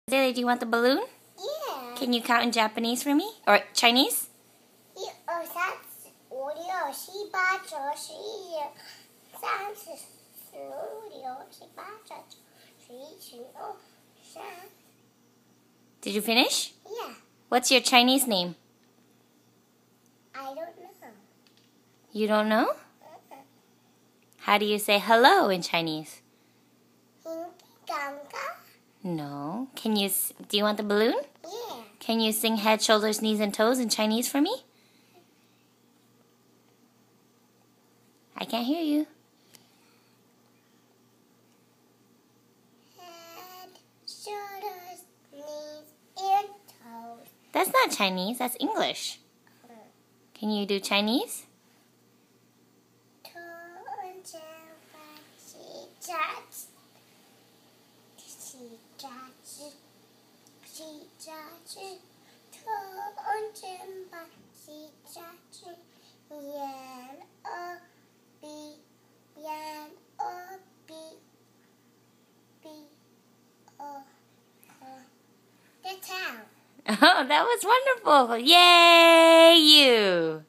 Zaylee, do you want the balloon? Yeah. Can you count in Japanese for me? Or Chinese? Did you finish? Yeah. What's your Chinese name? I don't know. You don't know? How do you say hello in Chinese? No. Do you want the balloon? Yeah. Can you sing head, shoulders, knees, and toes in Chinese for me? I can't hear you. Head, shoulders, knees, and toes. That's not Chinese, that's English. Can you do Chinese? That's how. Oh, that was wonderful. Yay, you!